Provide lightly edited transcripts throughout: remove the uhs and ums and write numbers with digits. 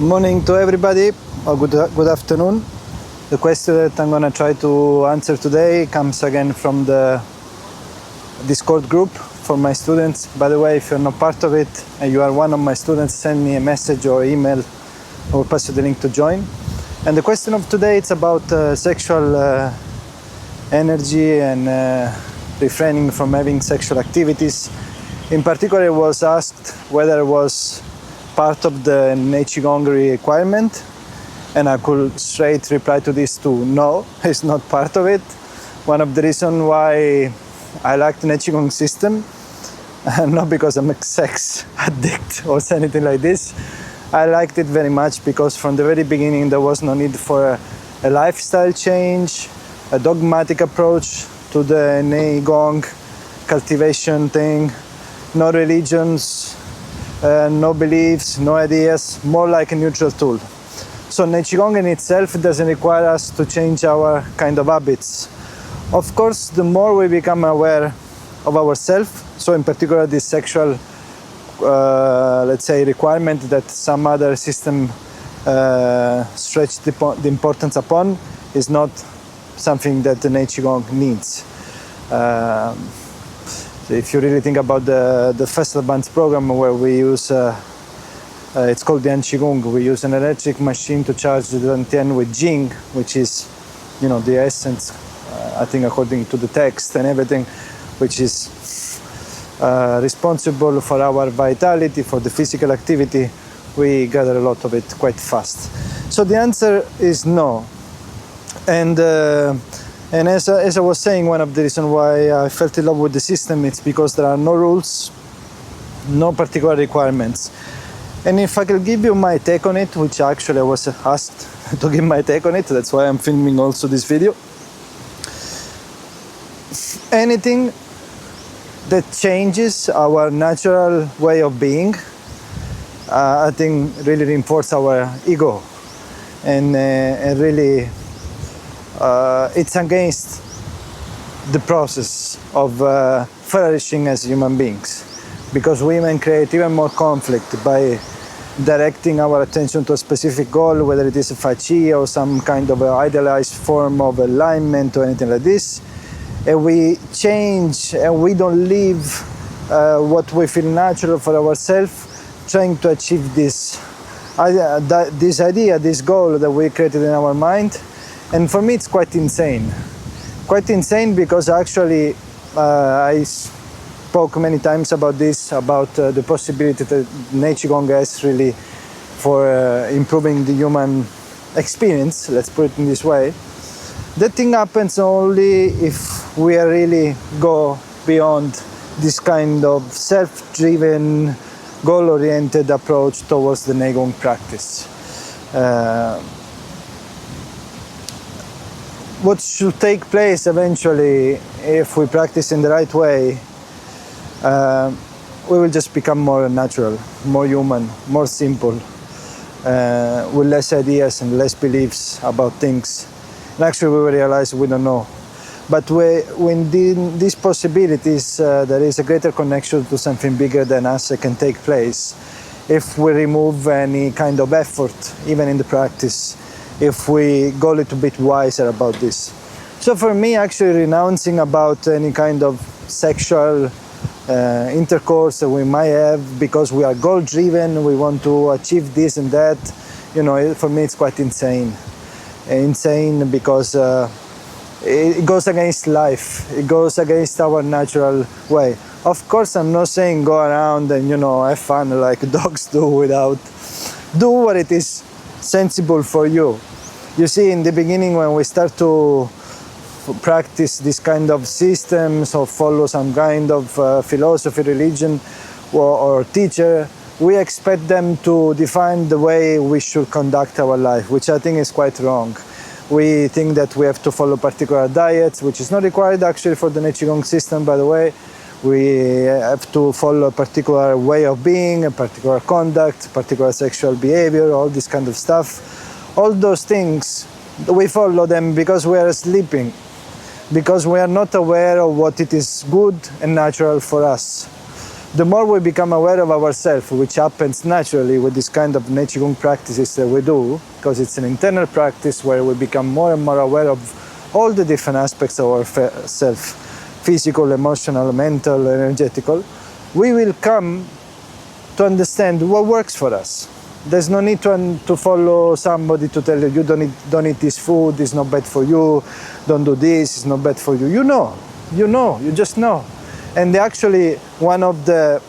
Morning to everybody, or good afternoon. The question that I'm going to try to answer today comes again from the Discord group for my students. By the way, if you're not part of it and you are one of my students, send me a message or email. I will pass you the link to join. And the question of today, it's about sexual energy and refraining from having sexual activities. In particular, it was asked whether it was part of the Neigong requirement, and I could straight reply to this to no, it's not part of it. One of the reasons why I like the Neigong system, not because I'm a sex addict or anything like this. I liked it very much because from the very beginning there was no need for a lifestyle change, a dogmatic approach to the Nei Gong cultivation thing, no religions, no beliefs, no ideas, more like a neutral tool. So Neigong in itself doesn't require us to change our kind of habits. Of course, the more we become aware of ourselves, so in particular this sexual, let's say, requirement that some other system stretch the importance upon, is not something that the Neigong needs. If you really think about the first advanced program where we use, it's called the Yan Gong, we use an electric machine to charge the Dantian with Jing, which is, you know, the essence, I think according to the text and everything, which is responsible for our vitality, for the physical activity. We gather a lot of it quite fast. So the answer is no. And as I was saying, one of the reasons why I felt in love with the system, it's because there are no rules, no particular requirements. And if I could give you my take on it, which actually I was asked to give my take on it, that's why I'm filming also this video. Anything that changes our natural way of being, I think really reinforces our ego and really it's against the process of flourishing as human beings, because women create even more conflict by directing our attention to a specific goal, whether it is a fachi or some kind of idealized form of alignment or anything like this, and we change and we don't live what we feel natural for ourselves, trying to achieve this idea, this goal that we created in our mind. And for me, it's quite insane. Quite insane because actually I spoke many times about this, about the possibility that Neigong has really for improving the human experience, let's put it in this way. That thing happens only if we really go beyond this kind of self-driven, goal-oriented approach towards the Neigong practice. What should take place eventually, if we practice in the right way, we will just become more natural, more human, more simple, with less ideas and less beliefs about things. And actually we will realize we don't know. But when these possibilities, there is a greater connection to something bigger than us that can take place if we remove any kind of effort, even in the practice, if we go a little bit wiser about this. So for me, actually renouncing about any kind of sexual intercourse that we might have because we are goal-driven, we want to achieve this and that, you know, for me it's quite insane. Insane because it goes against life, it goes against our natural way. Of course, I'm not saying go around and, you know, have fun like dogs do do what it is sensible for you. You see, in the beginning when we start to practice this kind of systems or follow some kind of philosophy, religion or teacher, we expect them to define the way we should conduct our life, which I think is quite wrong. We think that we have to follow particular diets, which is not required actually for the Neigong system, by the way. We have to follow a particular way of being, a particular conduct, particular sexual behavior, all this kind of stuff. All those things, we follow them because we are sleeping, because we are not aware of what it is good and natural for us. the more we become aware of ourselves, which happens naturally with this kind of Neigong practices that we do, because it's an internal practice where we become more and more aware of all the different aspects of ourself, physical, emotional, mental, energetical, we will come to understand what works for us. There's no need to follow somebody to tell you, you don't eat this food, it's not bad for you, don't do this, it's not bad for you. You just know. And actually, one of the,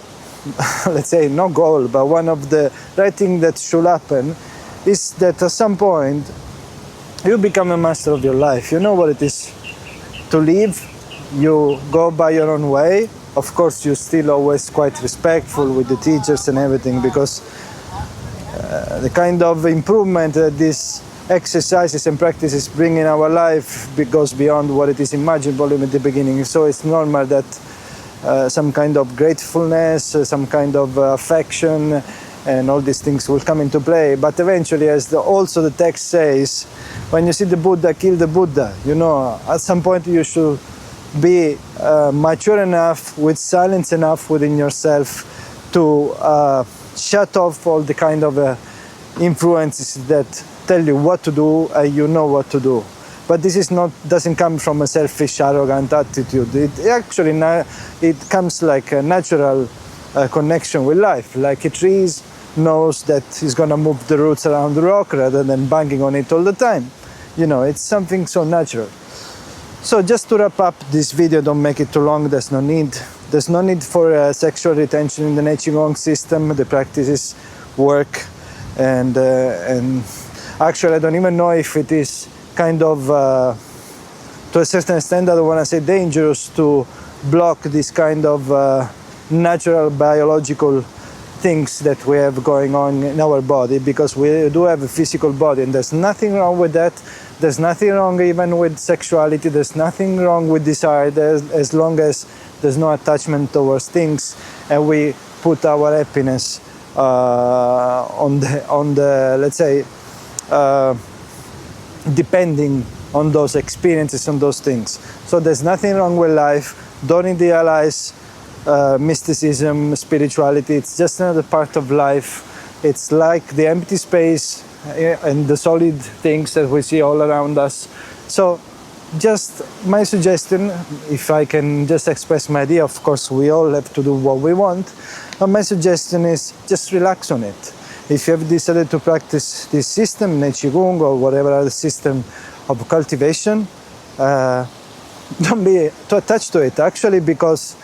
let's say, no goal, but one of the right things that should happen is that at some point, you become a master of your life. You know what it is to live. You go by your own way. Of course, you're still always quite respectful with the teachers and everything, because the kind of improvement that these exercises and practices bring in our life goes beyond what it is imaginable in the beginning. So it's normal that some kind of gratefulness, some kind of affection, and all these things will come into play. But eventually, as also the text says, when you see the Buddha, kill the Buddha. You know, at some point you should be mature enough, with silence enough within yourself to shut off all the kind of influences that tell you what to do, and you know what to do. But this is doesn't come from a selfish, arrogant attitude. It actually it comes like a natural connection with life, like a tree knows that it's going to move the roots around the rock rather than banging on it all the time. You know, it's something so natural. So just to wrap up this video, don't make it too long. There's no need for sexual retention in the Neigong system. The practices work, and actually I don't even know if it is kind of, to a certain extent, I don't want to say dangerous, to block this kind of natural biological things that we have going on in our body, because we do have a physical body, and there's nothing wrong with that. There's nothing wrong even with sexuality. There's nothing wrong with desire, as long as there's no attachment towards things, and we put our happiness on the let's say, depending on those experiences, on those things. So there's nothing wrong with life. Don't idealize mysticism, spirituality. It's just another part of life. It's like the empty space and the solid things that we see all around us. So just my suggestion, if I can just express my idea, of course we all have to do what we want, but my suggestion is just relax on it. If you have decided to practice this system, Neigong or whatever other system of cultivation, don't be too attached to it, actually, because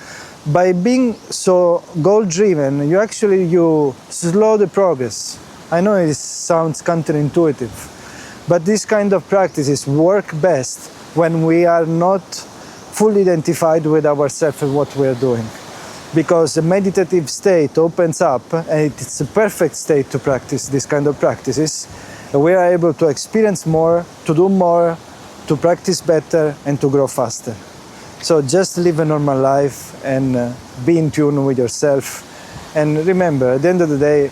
by being so goal-driven, you slow the progress. I know it sounds counterintuitive, but these kind of practices work best when we are not fully identified with ourselves and what we are doing. Because the meditative state opens up, and it's a perfect state to practice this kind of practices. We are able to experience more, to do more, to practice better, and to grow faster. So just live a normal life and be in tune with yourself. And remember, at the end of the day,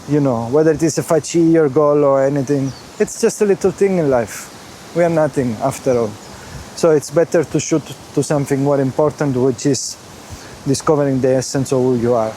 you know, whether it is a fachi, your goal, or anything, it's just a little thing in life. We are nothing after all. So it's better to shoot to something more important, which is discovering the essence of who you are.